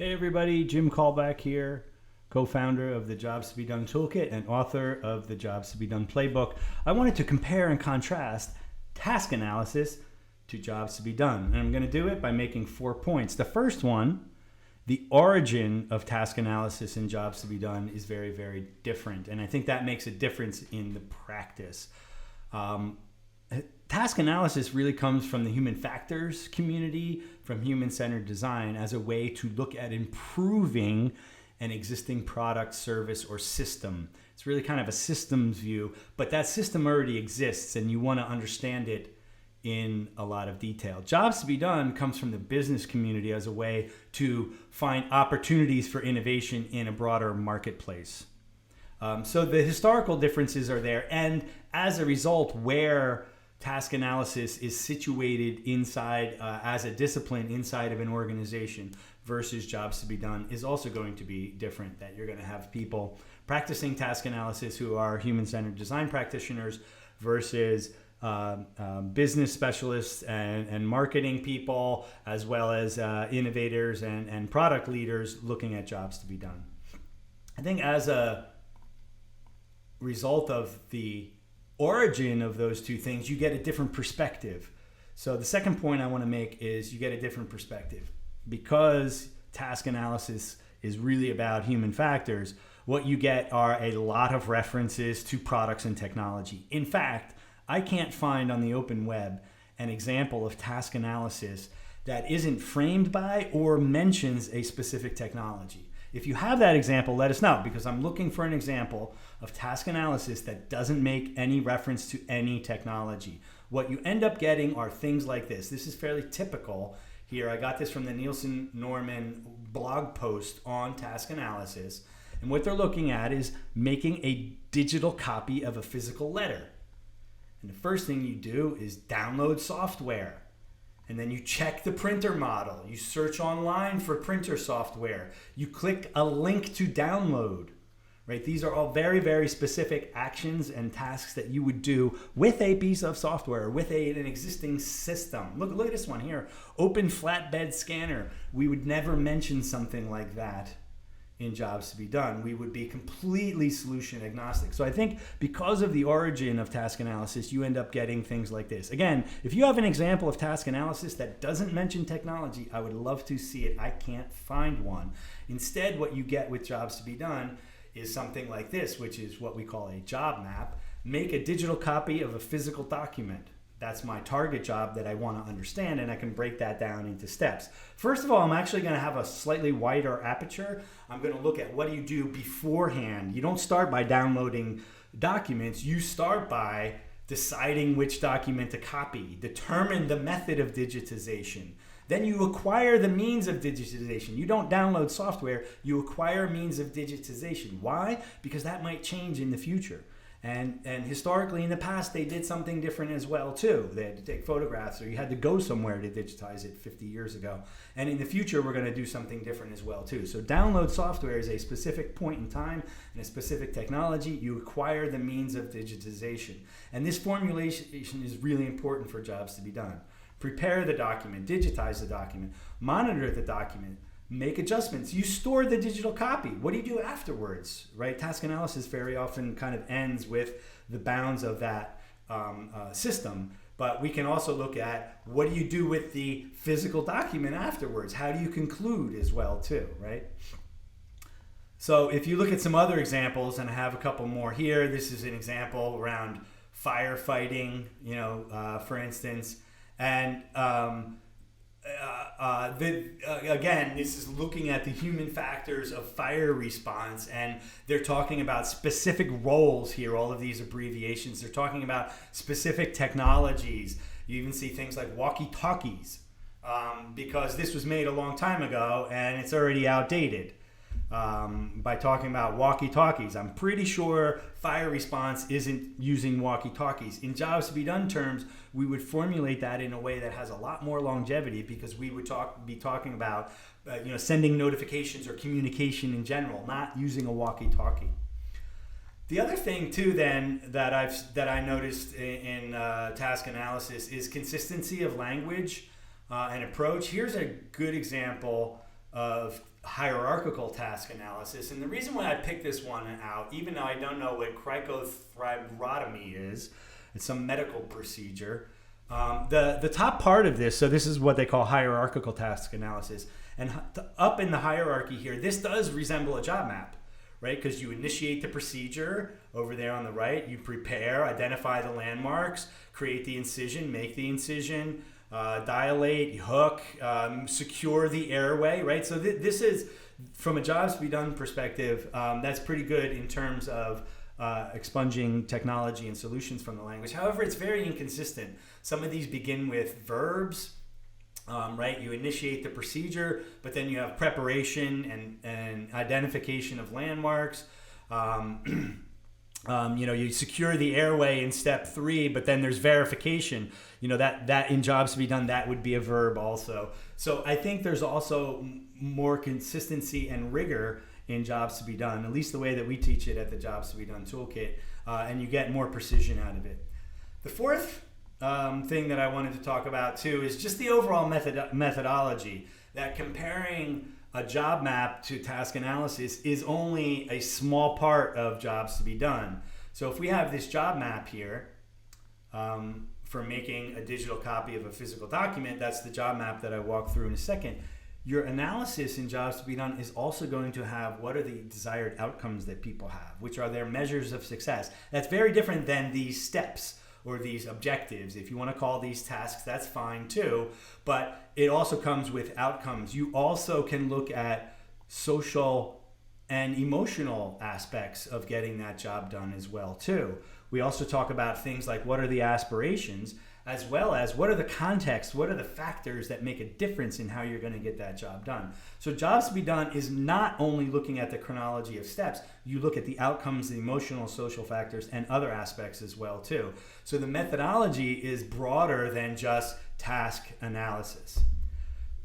Hey everybody, Jim Callback here, co-founder of the Jobs to Be Done Toolkit and author of the Jobs to Be Done Playbook. I wanted to compare and contrast task analysis to jobs to be done. And I'm going to do it by making 4 points. The first one, the origin of task analysis and jobs to be done is very, very different. And I think that makes a difference in the practice. Task analysis really comes from the human factors community, from human-centered design, as a way to look at improving an existing product, service, or system. It's really kind of a systems view, but that system already exists and you want to understand it in a lot of detail. Jobs to be done comes from the business community as a way to find opportunities for innovation in a broader marketplace. So the historical differences are there, and as a result, where task analysis is situated inside as a discipline inside of an organization versus jobs to be done is also going to be different. That you're going to have people practicing task analysis who are human-centered design practitioners versus business specialists and marketing people, as well as innovators and product leaders looking at jobs to be done. I think as a result of the origin of those two things, you get a different perspective. So the second point I want to make is you get a different perspective. Because task analysis is really about human factors, what you get are a lot of references to products and technology. In fact, I can't find on the open web an example of task analysis that isn't framed by or mentions a specific technology. If you have that example, let us know, because I'm looking for an example of task analysis that doesn't make any reference to any technology. What you end up getting are things like this. This is fairly typical here. I got this from the Nielsen Norman blog post on task analysis. And what they're looking at is making a digital copy of a physical letter. And the first thing you do is download software. And then you check the printer model. You search online for printer software. You click a link to download. Right? These are all very, very specific actions and tasks that you would do with a piece of software, with an existing system. Look at this one here. Open flatbed scanner. We would never mention something like that in jobs to be done. We would be completely solution agnostic. So I think because of the origin of task analysis, you end up getting things like this. Again, if you have an example of task analysis that doesn't mention technology, I would love to see it. I can't find one. Instead, what you get with jobs to be done is something like this, which is what we call a job map. Make a digital copy of a physical document. That's my target job that I want to understand, and I can break that down into steps. First of all, I'm actually going to have a slightly wider aperture. I'm going to look at what do you do beforehand. You don't start by downloading documents. You start by deciding which document to copy, determine the method of digitization. Then you acquire the means of digitization. You don't download software, you acquire means of digitization. Why? Because that might change in the future. And historically in the past, they did something different as well too. They had to take photographs, or you had to go somewhere to digitize it 50 years ago. And in the future, we're going to do something different as well too. So download software is a specific point in time and a specific technology. You acquire the means of digitization. And this formulation is really important for jobs to be done. Prepare the document, digitize the document, monitor the document, make adjustments. You store the digital copy. What do you do afterwards, right? Task analysis very often kind of ends with the bounds of that system, but we can also look at what do you do with the physical document afterwards? How do you conclude as well too, right? So if you look at some other examples, and I have a couple more here, this is an example around firefighting, for instance, and again, this is looking at the human factors of fire response, and they're talking about specific roles here, all of these abbreviations. They're talking about specific technologies. You even see things like walkie-talkies, because this was made a long time ago and it's already outdated. By talking about walkie-talkies, I'm pretty sure fire response isn't using walkie-talkies. In jobs to be done terms, we would formulate that in a way that has a lot more longevity, because we would be talking about sending notifications or communication in general, not using a walkie-talkie. The other thing too then that I noticed in task analysis is consistency of language and approach. Here's a good example of hierarchical task analysis. And the reason why I picked this one out, even though I don't know what cricothyrotomy is, it's some medical procedure. The top part of this, so this is what they call hierarchical task analysis. And up in the hierarchy here, this does resemble a job map, right? Because you initiate the procedure over there on the right, you prepare, identify the landmarks, create the incision, make the incision, dilate, hook, secure the airway, right? So this is, from a jobs to be done perspective, that's pretty good in terms of expunging technology and solutions from the language. However, it's very inconsistent. Some of these begin with verbs, right? You initiate the procedure, but then you have preparation and identification of landmarks. You secure the airway in step 3, but then there's verification. That in jobs to be done, that would be a verb also. So I think there's also more consistency and rigor in jobs to be done, at least the way that we teach it at the Jobs to be Done toolkit, and you get more precision out of it. The fourth thing that I wanted to talk about too is just the overall methodology, that comparing a job map to task analysis is only a small part of jobs to be done. So if we have this job map here for making a digital copy of a physical document, that's the job map that I walk through in a second. Your analysis in jobs to be done is also going to have what are the desired outcomes that people have, which are their measures of success. That's very different than these steps or these objectives. If you want to call these tasks, that's fine too, but it also comes with outcomes. You also can look at social and emotional aspects of getting that job done as well too. We also talk about things like what are the aspirations, as well as what are the contexts, what are the factors that make a difference in how you're going to get that job done. So jobs to be done is not only looking at the chronology of steps, you look at the outcomes, the emotional, social factors, and other aspects as well too. So the methodology is broader than just task analysis.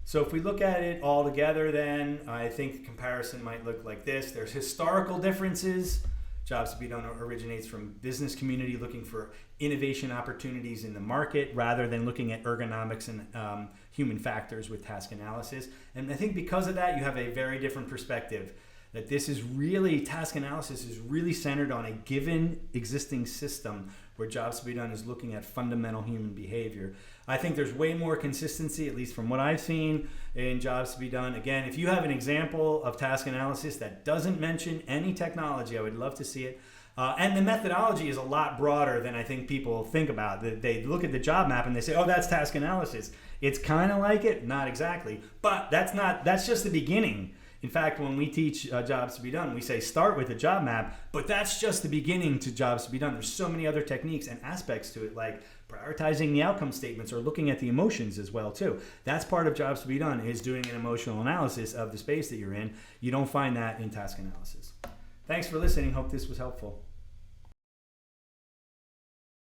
So if we look at it all together, then I think the comparison might look like this. There's historical differences. Jobs to be Done originates from business community looking for innovation opportunities in the market rather than looking at ergonomics and human factors with task analysis. And I think because of that, you have a very different perspective. That this is really, task analysis is really centered on a given existing system, where jobs to be done is looking at fundamental human behavior. I think there's way more consistency, at least from what I've seen in jobs to be done. Again, if you have an example of task analysis that doesn't mention any technology, I would love to see it. And the methodology is a lot broader than I think people think about. They look at the job map and they say, oh, that's task analysis. It's kind of like it, not exactly, but that's just the beginning. In fact, when we teach jobs to be done, we say start with a job map, but that's just the beginning to jobs to be done. There's so many other techniques and aspects to it, like prioritizing the outcome statements or looking at the emotions as well too. That's part of jobs to be done, is doing an emotional analysis of the space that you're in. You don't find that in task analysis. Thanks for listening. Hope this was helpful.